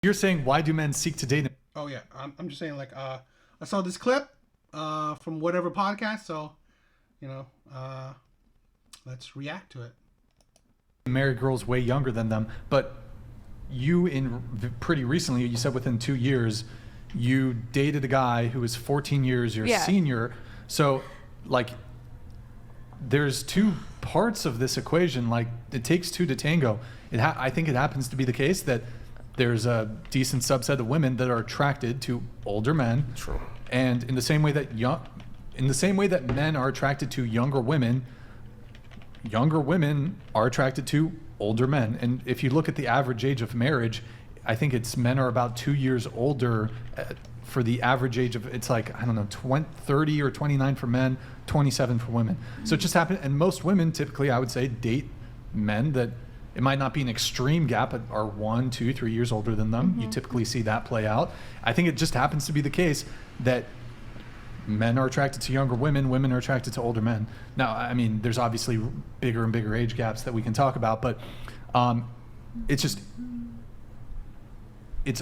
You're saying, why do men seek to date? Oh yeah, I'm just saying like I saw this clip from whatever podcast, so you know let's react to it. Marry girls way younger than them, but you pretty recently, you said within 2 years, you dated a guy who was 14 years your senior. So like there's two parts of this equation. Like it takes two to tango. I think it happens to be the case that there's a decent subset of women that are attracted to older men. True. And in the same way that men are attracted to younger women are attracted to older men. And if you look at the average age of marriage, I think men are about 2 years older for the average age of, it's like, I don't know, 30 or 29 for men, 27 for women. So it just happened. And most women typically, I would say, date men that it might not be an extreme gap, but are 1, 2, 3 years older than them. You typically see that play out. I think it just happens to be the case that men are attracted to younger women are attracted to older men. Now, I mean, there's obviously bigger and bigger age gaps that we can talk about, but it's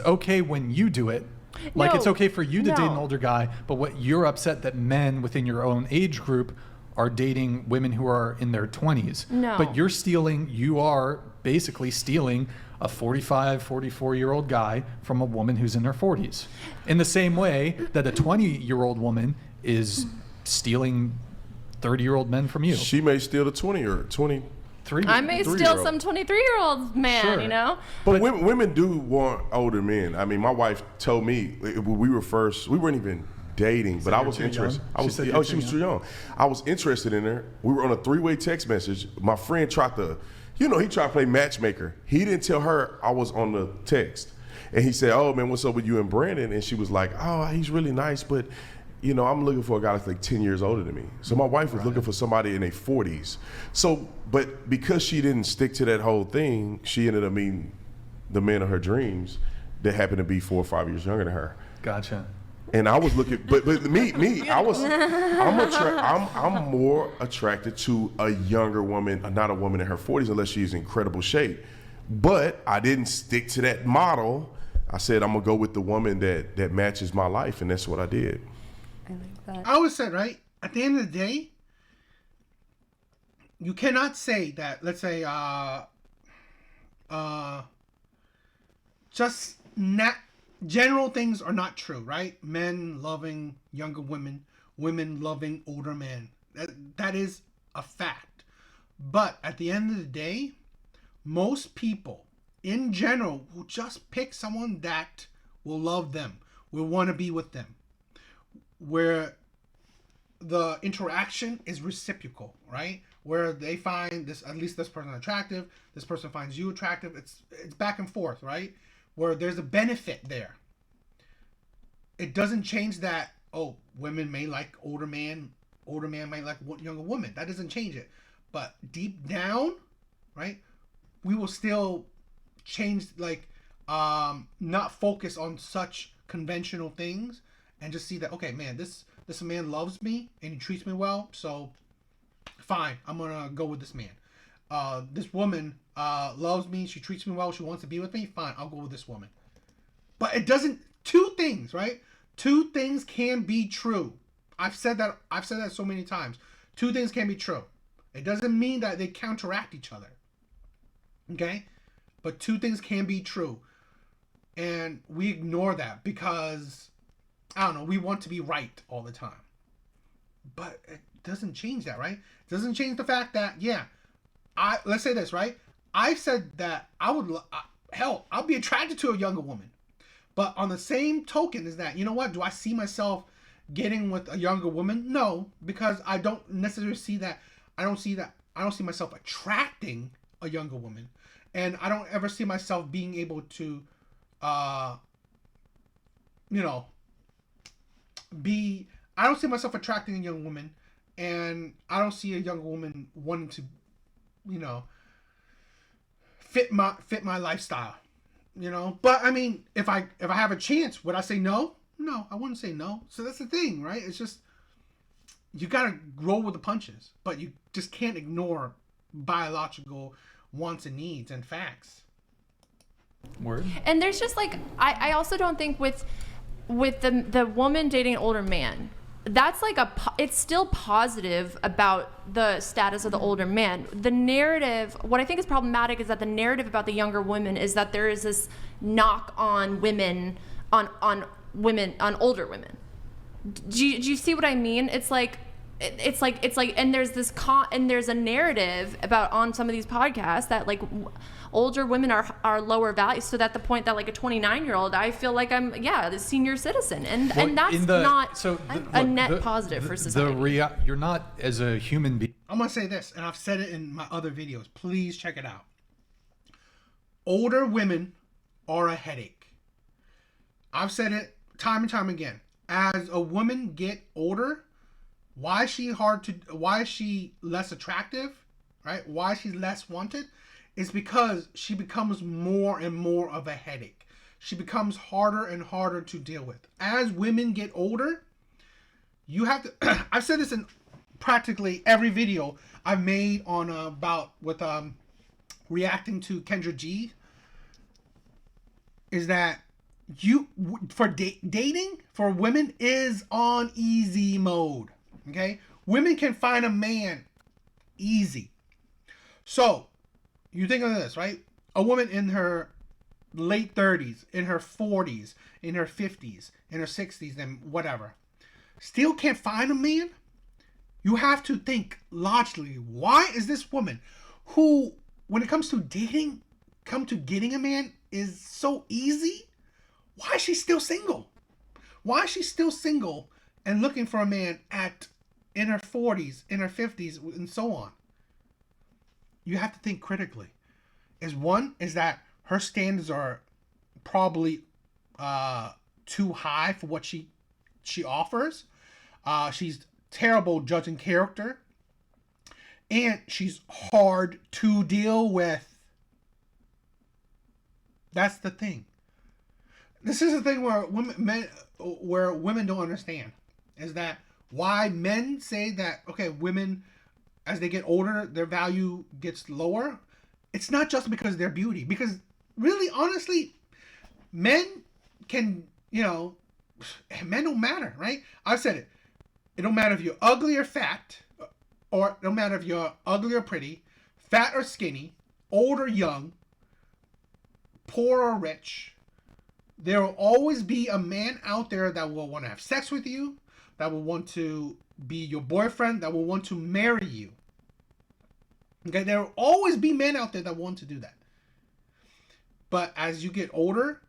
okay when you do it. Like, it's okay for you to date an older guy, but what you're upset that men within your own age group are dating women who are in their 20s. No. But you are basically stealing a 45, 44-year-old guy from a woman who's in her 40s. In the same way that a 20-year-old woman is stealing 30-year-old men from you. She may steal the 20 or 23. I may steal some 23-year-old man, Sure. you know? But women do want older men. I mean, my wife told me when we weren't even dating, but I was interested. She was too young. I was interested in her. We were on a 3-way text message. My friend tried to play matchmaker. He didn't tell her I was on the text. And he said, "Oh man, what's up with you and Brandon?" And she was like, "Oh, he's really nice, but I'm looking for a guy that's like 10 years older than me." So my wife was looking for somebody in their 40s. So, but because she didn't stick to that whole thing, she ended up meeting the man of her dreams that happened to be 4 or 5 years younger than her. Gotcha. And I was looking, but I'm more attracted to a younger woman, not a woman in her 40s, unless she's in incredible shape. But I didn't stick to that model. I said I'm gonna go with the woman that matches my life, and that's what I did. I like that. I always said, right, at the end of the day, you cannot say that, let's say, just not general things are not true, right? Men loving younger women, women loving older men. That is a fact. But at the end of the day, most people in general will just pick someone that will love them, will want to be with them, where the interaction is reciprocal, right? Where they find this, at least this person attractive, this person finds you attractive. It's back and forth, right? Where there's a benefit there. It doesn't change that, women may like older man might like younger woman. That doesn't change it. But deep down, right, we will still change, like, not focus on such conventional things and just see that, okay, man, this man loves me and he treats me well, so fine, I'm gonna go with this man. This woman loves me, she treats me well, she wants to be with me, fine, I'll go with this woman. But it doesn't. Two things, right? Two things can be true. I've said that so many times. Two things can be true. It doesn't mean that they counteract each other. Okay? But two things can be true. And we ignore that because, I don't know, we want to be right all the time. But it doesn't change that, right? It doesn't change the fact that, let's say this, right? I said that I'll be attracted to a younger woman. But on the same token is that, you know what? Do I see myself getting with a younger woman? No, because I don't necessarily see that. I don't see myself attracting a younger woman. And I don't ever see myself being able to, I don't see myself attracting a young woman. And I don't see a younger woman wanting to, fit my lifestyle. But I mean, if I have a chance, would I say no? No, I wouldn't say no. So that's the thing, right? It's just, you gotta roll with the punches, but you just can't ignore biological wants and needs and facts. Word. And there's just like I also don't think with the woman dating an older man, that's like it's still positive about the status of the older man. The narrative, what I think is problematic is that the narrative about the younger women is that there is this knock on women on older women. Do you see what I mean? It's like and there's this and there's a narrative about on some of these podcasts that like older women are lower value, so that the point that like a 29-year-old, I feel like I'm the senior citizen, and that's not a net positive for society. You're not as a human being. I'm gonna say this, and I've said it in my other videos. Please check it out. Older women are a headache. I've said it time and time again. As a woman get older, why is she less attractive, right? Why she's less wanted is because she becomes more and more of a headache. She becomes harder and harder to deal with. As women get older, you have to I've said this in practically every video I've made on reacting to Kendra G, is that dating for women is on easy mode. Okay, women can find a man easy. So you think of this, right? A woman in her late 30s, in her 40s, in her 50s, in her 60s, and whatever, still can't find a man. You have to think logically. Why is this woman, who, when it comes to dating, getting a man is so easy, why is she still single? Why is she still single and looking for a man in her 40s, in her 50s, and so on? You have to think critically. Is that her standards are probably too high for what she offers. She's terrible judging character, and she's hard to deal with. That's the thing. This is the thing where women don't understand, is that why men say that, okay, women, as they get older, their value gets lower. It's not just because of their beauty, because really, honestly, men can, men don't matter, right? I've said it. It don't matter if you're ugly or fat, or it don't matter if you're ugly or pretty, fat or skinny, old or young, poor or rich. There will always be a man out there that will want to have sex with you, that will want to be your boyfriend, that will want to marry you. Okay, there will always be men out there that want to do that. But as you get older,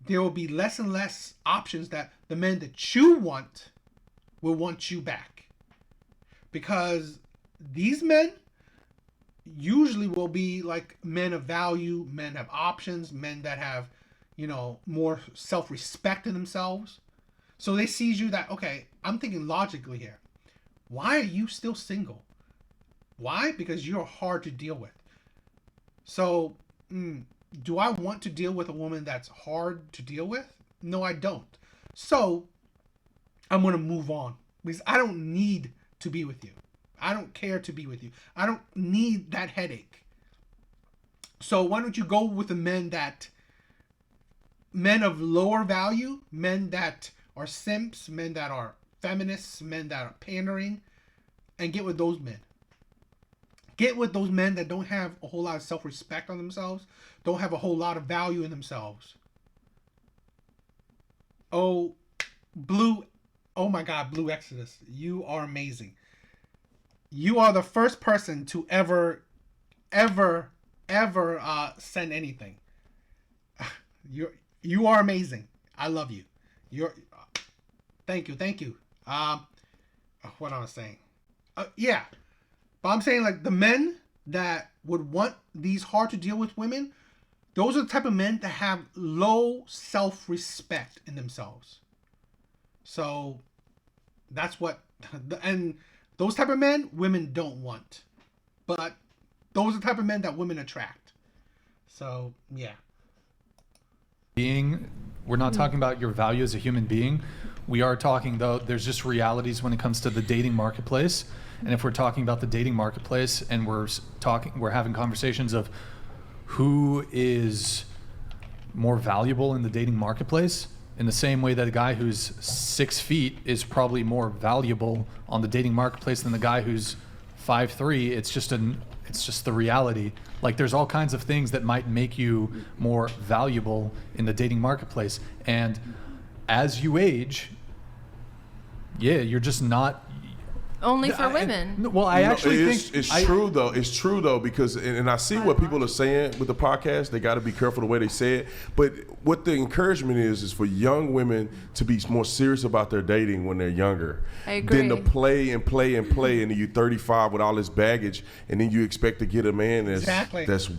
there will be less and less options that the men that you want will want you back. Because these men usually will be like men of value, men have options, men that have, more self-respect in themselves. So they see you that, okay, I'm thinking logically here. Why are you still single? Why? Because you're hard to deal with. So, do I want to deal with a woman that's hard to deal with? No, I don't. So, I'm going to move on. Because I don't need to be with you. I don't care to be with you. I don't need that headache. So, why don't you go with the men of lower value, men that are simps, men that are feminists, men that are pandering, and get with those men. Get with those men that don't have a whole lot of self-respect on themselves, don't have a whole lot of value in themselves. Oh my God, Blue Exodus, you are amazing. You are the first person to ever send anything. You are amazing. I love you. Thank you. What am I saying? Yeah. But I'm saying, like, the men that would want these hard to deal with women, those are the type of men that have low self-respect in themselves. So that's and those type of men, women don't want. But those are the type of men that women attract. So, yeah. We're not talking about your value as a human being. We are talking, though, there's just realities when it comes to the dating marketplace. And if we're talking about the dating marketplace and we're having conversations of who is more valuable in the dating marketplace, in the same way that a guy who's 6 feet is probably more valuable on the dating marketplace than the guy who's 5'3". It's just the reality. Like, there's all kinds of things that might make you more valuable in the dating marketplace. And as you age, you're just not. Only for women. Well, I actually think it's true though. It's true though, because and I see what people are saying with the podcast. They got to be careful the way they say it. But what the encouragement is for young women to be more serious about their dating when they're younger, I agree. than to play and play and play, and then you're 35 with all this baggage, and then you expect to get a man that's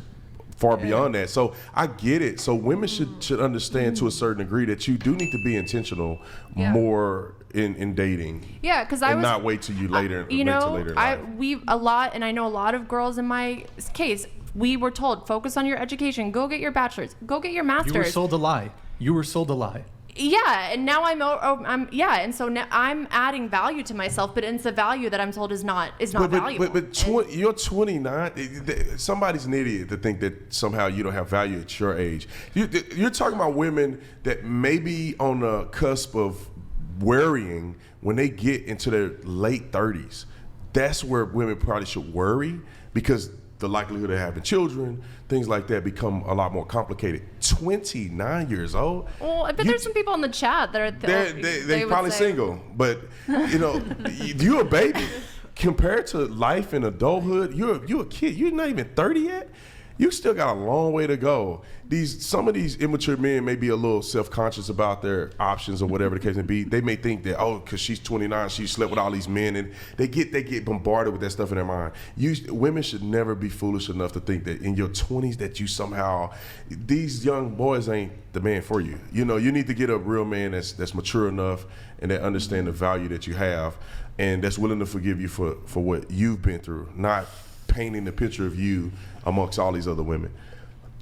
far beyond that. So I get it. So women should understand to a certain degree that you do need to be intentional more in dating. Yeah, because I was not wait till you later. You know, later in life. and I know a lot of girls in my case. We were told, focus on your education, go get your bachelor's, go get your master's. You were sold a lie. Yeah, and now and so now I'm adding value to myself, but it's a value that I'm told is not valuable. But you're 29. Somebody's an idiot to think that somehow you don't have value at your age. You're talking about women that may be on the cusp of worrying when they get into their late 30s. That's where women probably should worry, because the likelihood of having children, things like that, become a lot more complicated. 29 years old. Well, but there's some people in the chat that are they probably single, but you're a baby compared to life in adulthood. You're a kid. You're not even 30 yet. You still got a long way to go. Some of these immature men may be a little self-conscious about their options or whatever the case may be. They may think that, because she's 29, she slept with all these men, and they get bombarded with that stuff in their mind. Women should never be foolish enough to think that in your 20s that you somehow, these young boys ain't the man for you. You need to get a real man that's mature enough and that understand the value that you have, and that's willing to forgive you for what you've been through, not painting the picture of you amongst all these other women.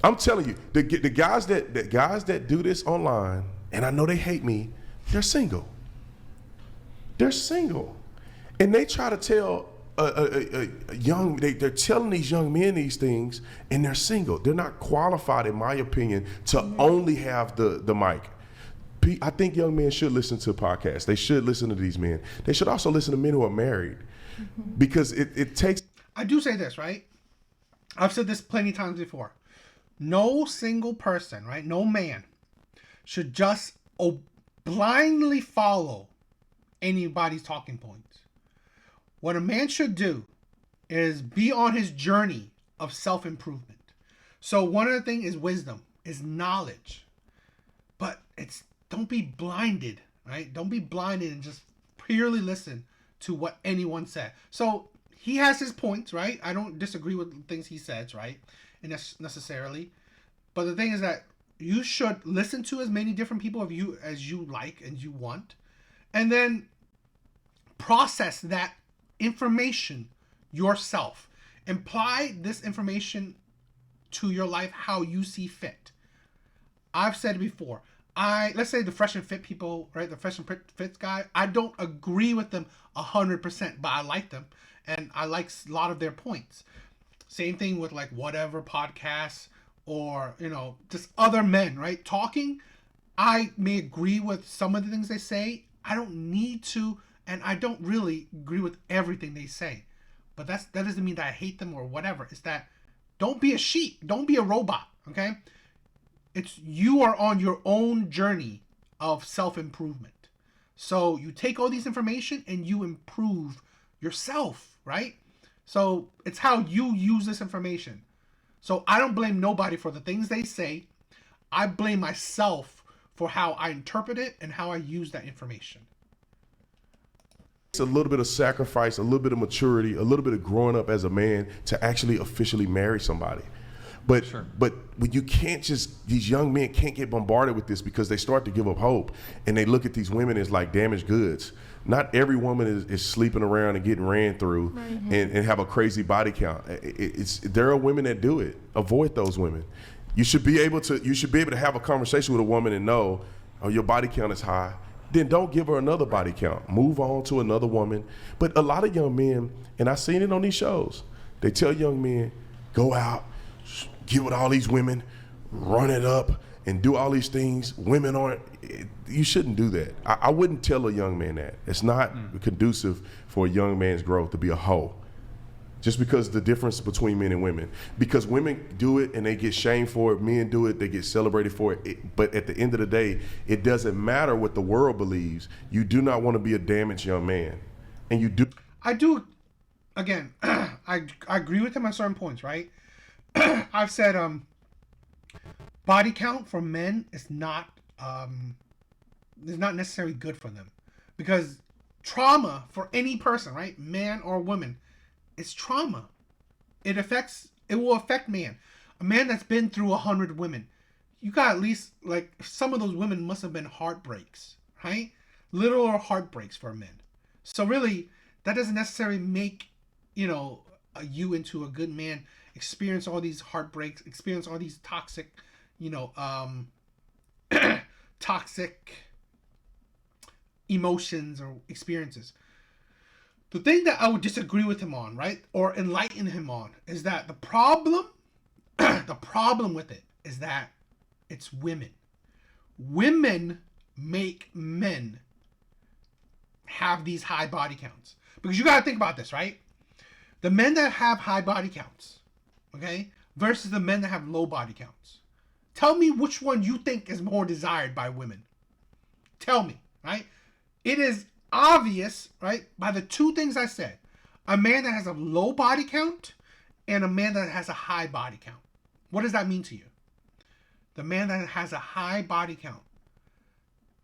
I'm telling you, the guys that do this online, and I know they hate me, they're single. They're single, and they try to tell they're telling these young men these things, and they're single. They're not qualified, in my opinion, to only have the mic. I think young men should listen to podcasts. They should listen to these men. They should also listen to men who are married, because it takes. I do say this, right? I've said this plenty of times before. No single person, right? No man should just blindly follow anybody's talking points. What a man should do is be on his journey of self-improvement. So one of the things is wisdom, is knowledge. But don't be blinded, right? Don't be blinded and just purely listen to what anyone said. So he has his points, right? I don't disagree with the things he says, right? And necessarily. But the thing is that you should listen to as many different people as you like and you want. And then process that information yourself. Apply this information to your life how you see fit. I've said it before. Let's say the Fresh and Fit people, right? The Fresh and Fit guy, I don't agree with them 100%, but I like them. And I like a lot of their points. Same thing with like whatever podcasts or, just other men, right? Talking. I may agree with some of the things they say. I don't need to, and I don't really agree with everything they say. But that doesn't mean that I hate them or whatever. It's that don't be a sheep. Don't be a robot, okay? You are on your own journey of self-improvement. So you take all these information and you improve yourself, right? So it's how you use this information. So I don't blame nobody for the things they say. I blame myself for how I interpret it and how I use that information. It's a little bit of sacrifice, a little bit of maturity, a little bit of growing up as a man to actually officially marry somebody. But Sure. but when you can't these young men can't get bombarded with this, because they start to give up hope and they look at these women as like damaged goods. Not every woman is sleeping around and getting ran through and have a crazy body count. There are women that do it. Avoid those women. You should be able to have a conversation with a woman and know, your body count is high. Then don't give her another body count. Move on to another woman. But a lot of young men, and I've seen it on these shows, they tell young men, go out, get with all these women, run it up, and do all these things. Women aren't. You shouldn't do that. I wouldn't tell a young man that. It's not conducive for a young man's growth to be a hoe. Just because the difference between men and women. Because women do it and they get shamed for it. Men do it, they get celebrated for it. But at the end of the day, it doesn't matter what the world believes. You do not want to be a damaged young man. And you do. I do, again, I agree with him on certain points, right? I've said body count for men is not necessarily good for them. Because trauma for any person, right? Man or woman, it's trauma. It will affect man. A man that's been through 100 women, you got at least, like, some of those women must have been heartbreaks, right? Literal heartbreaks for men. So really, that doesn't necessarily make, you into a good man. Experience all these heartbreaks, experience all these toxic, toxic emotions or experiences. The thing that I would disagree with him on, right, or enlighten him on, is that the problem with it is that it's women. Women make men have these high body counts. Because you got to think about this, right? The men that have high body counts, okay, versus the men that have low body counts. Tell me which one you think is more desired by women. Tell me, right? It is obvious, right, by the two things I said. A man that has a low body count and a man that has a high body count. What does that mean to you? The man that has a high body count.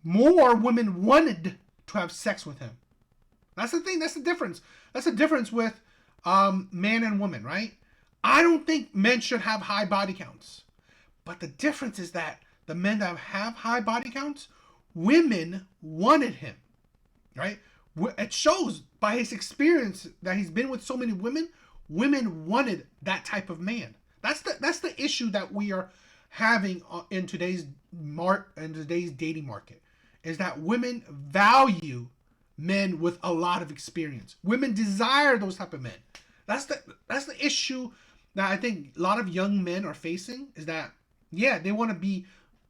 More women wanted to have sex with him. That's the thing. That's the difference. That's the difference with man and woman, right? I don't think men should have high body counts. But the difference is that the men that have high body counts, women wanted him, right? It shows by his experience that he's been with so many women. Women wanted that type of man. That's the issue that we are having in today's dating market, is that women value men with a lot of experience. Women desire those type of men. That's the issue that I think a lot of young men are facing, is that, yeah, they want to be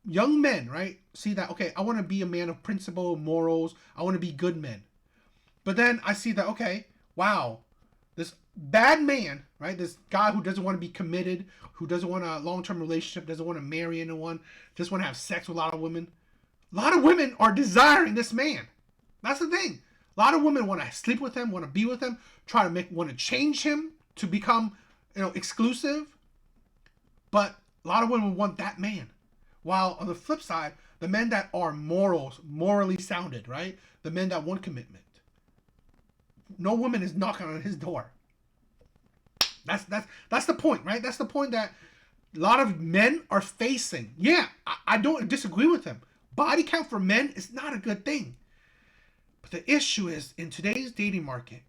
young men, right? See that, okay, I want to be a man of principle, morals. I want to be good men. But then I see that, okay, wow, this bad man, right? This guy who doesn't want to be committed, who doesn't want a long-term relationship, doesn't want to marry anyone, just want to have sex with a lot of women. A lot of women are desiring this man. That's the thing. A lot of women want to sleep with him, want to be with him, want to change him to become, exclusive. But a lot of women want that man. While on the flip side, the men that are morally sounded, right? The men that want commitment. No woman is knocking on his door. That's the point, right? That's the point that a lot of men are facing. Yeah, I don't disagree with him. Body count for men is not a good thing. But the issue is, in today's dating market,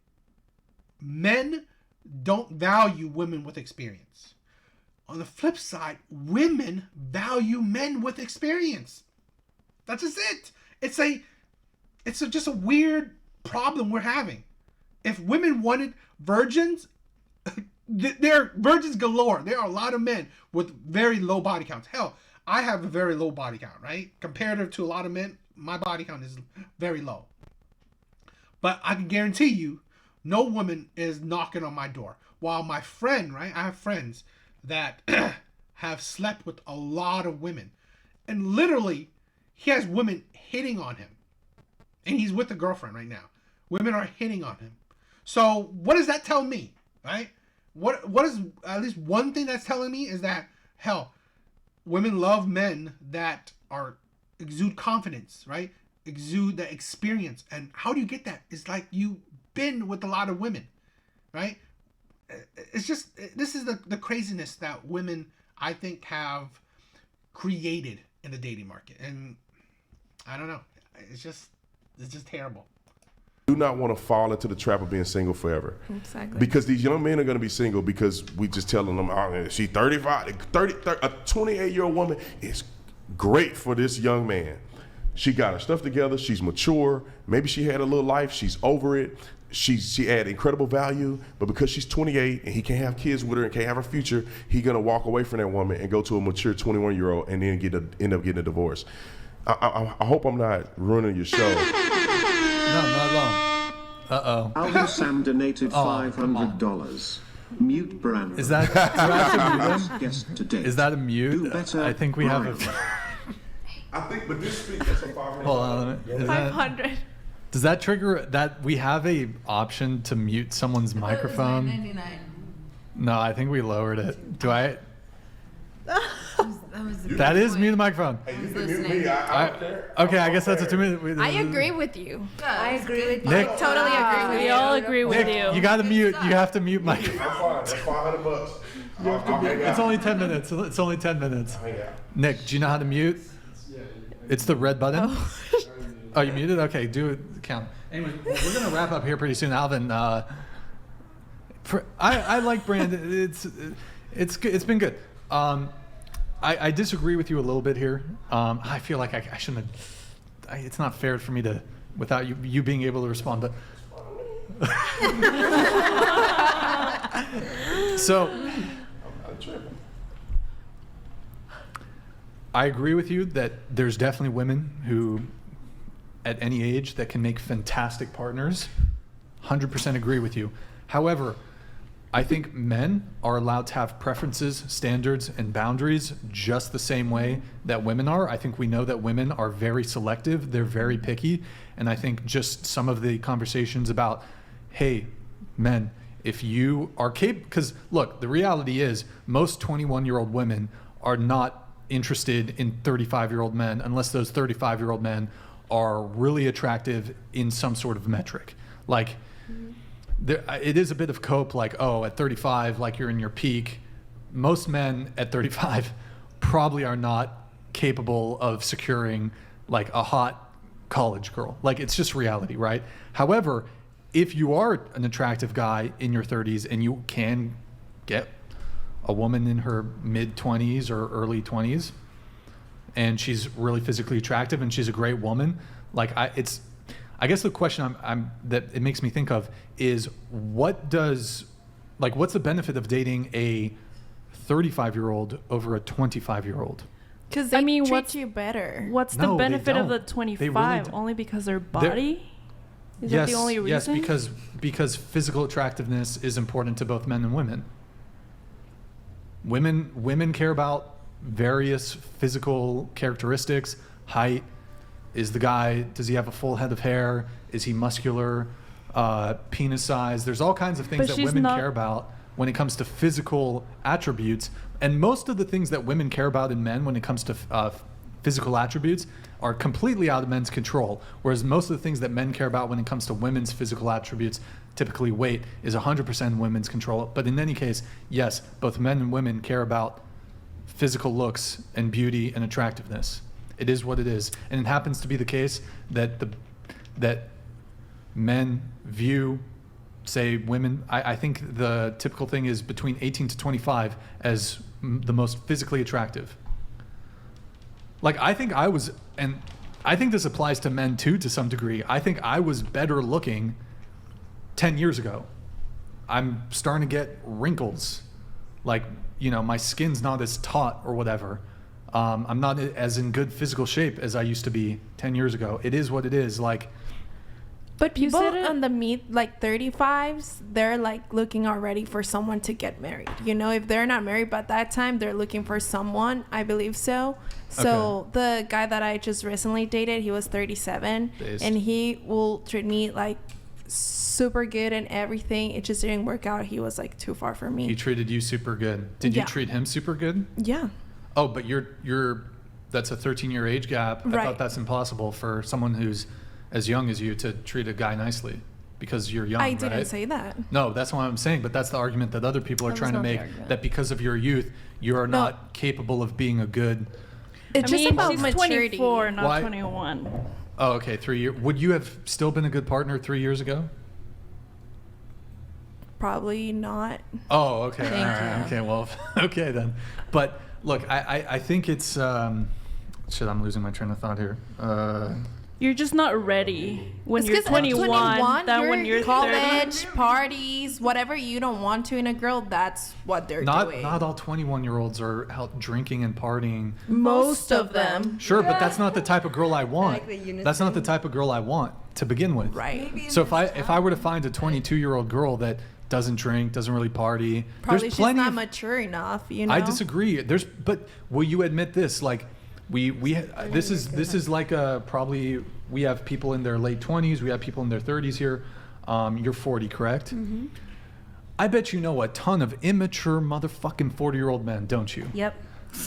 men don't value women with experience. On the flip side, women value men with experience. That's just it. It's just a weird problem we're having. If women wanted virgins, they're virgins galore. There are a lot of men with very low body counts. Hell, I have a very low body count, right? Comparative to a lot of men, my body count is very low. But I can guarantee you, no woman is knocking on my door. While my friend, right? I have friends that have slept with a lot of women. And literally, he has women hitting on him. And he's with a girlfriend right now. Women are hitting on him. So what does that tell me, right? What is, at least one thing that's telling me is that, hell, women love men that exude confidence, right? Exude the experience. And how do you get that? It's like you've been with a lot of women, right? It's just, this is the craziness that women, I think, have created in the dating market. And I don't know. It's just terrible. Do not want to fall into the trap of being single forever. Exactly. Because these young men are going to be single because we just telling them, oh, she's 35, a 28-year-old woman is great for this young man. She got her stuff together. She's mature. Maybe she had a little life. She's over it. she had incredible value, but because she's 28 and he can't have kids with her and can't have her future, he's gonna walk away from that woman and go to a mature 21-year-old and then end up getting a divorce. I hope I'm not ruining your show. No, not at all. Uh-oh. Alvin Sam donated $500. Mute brand. Is that, do I have to mute him? Guest to date. Is that a mute? Do better, I think we have a... I think, but this speak that's a $500. Hold on a minute. 500. Does that trigger that we have a option to mute someone's microphone? $9.99. No, I think we lowered it. Do I? That That is mute the microphone. Hey, you can mute me. I don't care. Okay, I guess that's a 2 minute. I agree with you. I agree with you. Nick, Totally agree with We you. all agree with Nick, you. you got to mute. You have to mute my. I'm fine. That's $500. I'll hang out. It's only 10 minutes. It's only 10 minutes. Hang out. Nick, do you know how to mute? It's the red button. Oh, you muted? Okay, do it. Count. Anyway, we're gonna wrap up here pretty soon, Alvin. I like Brand. It's been good. I disagree with you a little bit here. I feel like I shouldn't have. It's not fair for me to without you being able to respond. But so I agree with you that there's definitely women who, at any age, that can make fantastic partners. 100% agree with you. However, I think men are allowed to have preferences, standards, and boundaries just the same way that women are. I think we know that women are very selective. They're very picky. And I think just some of the conversations about, hey, men, if you are capable, because look, the reality is most 21-year-old women are not interested in 35-year-old men unless those 35-year-old men are really attractive in some sort of metric. Like, it is a bit of cope, like, oh, at 35, like you're in your peak. Most men at 35 probably are not capable of securing like a hot college girl. Like, it's just reality, right? However, if you are an attractive guy in your 30s and you can get a woman in her mid-20s or early 20s and she's really physically attractive and she's a great woman, like I guess the question that it makes me think of is what's the benefit of dating a 35-year-old over a 25-year-old? Because they treat what's you better. What's No, the they benefit of the don't. 25? They really don't. Only because their body? Is Yes, that the only reason? yes, because physical attractiveness is important to both men and women. Women care about various physical characteristics, height. Does he have a full head of hair? Is he muscular? Penis size. There's all kinds of things But that she's women not- care about when it comes to physical attributes. And most of the things that women care about in men when it comes to physical attributes are completely out of men's control. Whereas most of the things that men care about when it comes to women's physical attributes, typically weight, is 100% women's control. But in any case, yes, both men and women care about physical looks and beauty and attractiveness. It is what it is. And it happens to be the case that that men view, say, women, I think the typical thing is between 18 to 25 as the most physically attractive. Like, I think I was, and I think this applies to men too to some degree. I think I was better looking 10 years ago. I'm starting to get wrinkles. Like, my skin's not as taut or whatever. I'm not as in good physical shape as I used to be 10 years ago. It is what it is. Like, But You people said it- on the 35s, they're like looking already for someone to get married. If they're not married by that time, they're looking for someone. I believe so. So the guy that I just recently dated, he was 37, Based. and he will treat me like super good and everything. It just didn't work out. He was like too far for me. he treated you super good. Did you Yeah. treat him super good? Yeah. Oh, but that's a 13-year age gap. I Right. thought that's impossible for someone who's as young as you to treat a guy nicely because you're young, I right? didn't say that. No, that's what I'm saying, but that's the argument that other people are That was trying to not the make, argument. that because of your youth, you are No. not capable of being a good... It's just about she's maturity. 24, not Why- 21. Oh, okay, 3 years. Would you have still been a good partner 3 years ago? Probably not. Oh, okay. Thank all right. you. Okay, well, okay then. But look, I think it's... shit, I'm losing my train of thought here. You're just not ready when It's you're 'cause at 21 than when you're 30. college parties, whatever you don't want to in a girl, that's what they're doing. Not all 21-year-olds are out drinking and partying. Most of them. Sure, but that's not the type of girl I want. like the That's not the type of girl I want to begin with. Right. So if I were to find a 22-year-old girl that doesn't drink, doesn't really party, Probably there's she's plenty not of, mature enough, you know. I disagree. But will you admit this? Like, this is like probably we have people in their late 20s, we have people in their 30s here. You're 40, correct? Mm-hmm. I bet you know a ton of immature motherfucking 40-year-old men, don't you? Yep.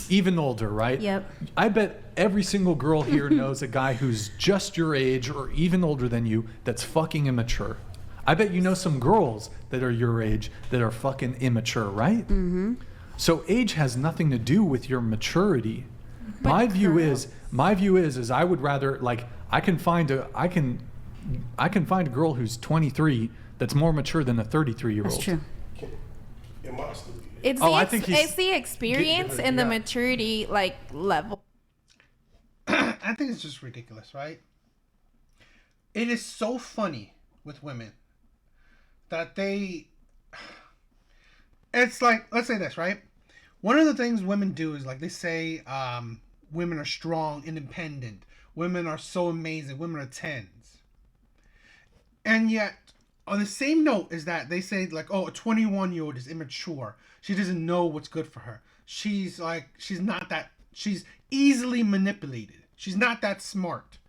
Even older, right? Yep. I bet every single girl here knows a guy who's just your age or even older than you that's fucking immature. I bet you know some girls that are your age that are fucking immature, right? Mm-hmm. So age has nothing to do with your maturity. My view is I would rather, like, I can find a girl who's 23 that's more mature than a 33-year-old. That's true. It's the experience and the maturity like level. I think it's just ridiculous, right? It is so funny with women that it's like, let's say this, right? One of the things women do is, like, they say women are strong, independent. Women are so amazing. Women are 10s. And yet, on the same note is that they say, like, oh, a 21-year-old is immature. She doesn't know what's good for her. She's easily manipulated. She's not that smart.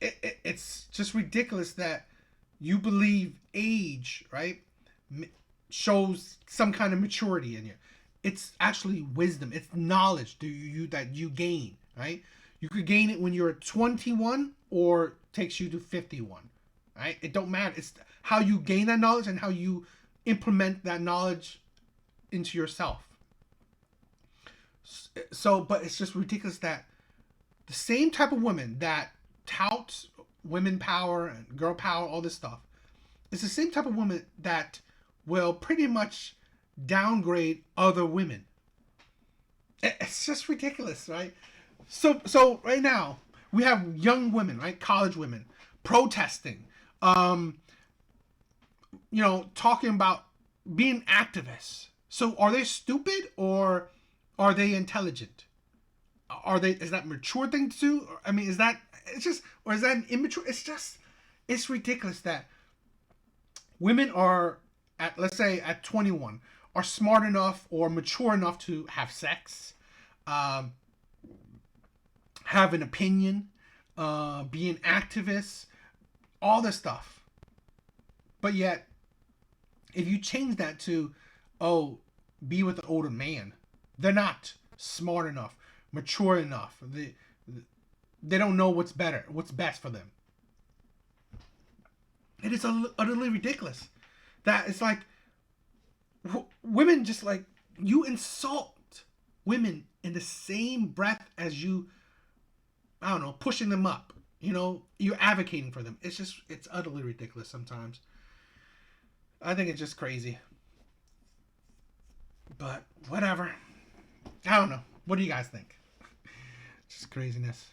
It's just ridiculous that you believe age, right, shows some kind of maturity in you. It's actually wisdom. It's knowledge that you gain, right? You could gain it when you're 21 or takes you to 51, right? It don't matter. It's how you gain that knowledge and how you implement that knowledge into yourself. So, but it's just ridiculous that the same type of woman that touts women power and girl power, all this stuff, is the same type of woman that will pretty much downgrade other women. It's just ridiculous, right? So right now we have young women, right, college women, protesting, talking about being activists. So are they stupid or are they intelligent? Is that a mature thing to do? I mean, is that an immature? It's ridiculous that women are let's say at 21 are smart enough or mature enough to have sex, have an opinion, be an activist, all this stuff. But yet, if you change that to, be with an older man, they're not smart enough, mature enough. They don't know what's best for them. It is utterly ridiculous. That it's like, women just, like, you insult women in the same breath as you, I don't know, pushing them up. You're advocating for them. It's utterly ridiculous sometimes. I think it's just crazy. But whatever. I don't know. What do you guys think? Just craziness.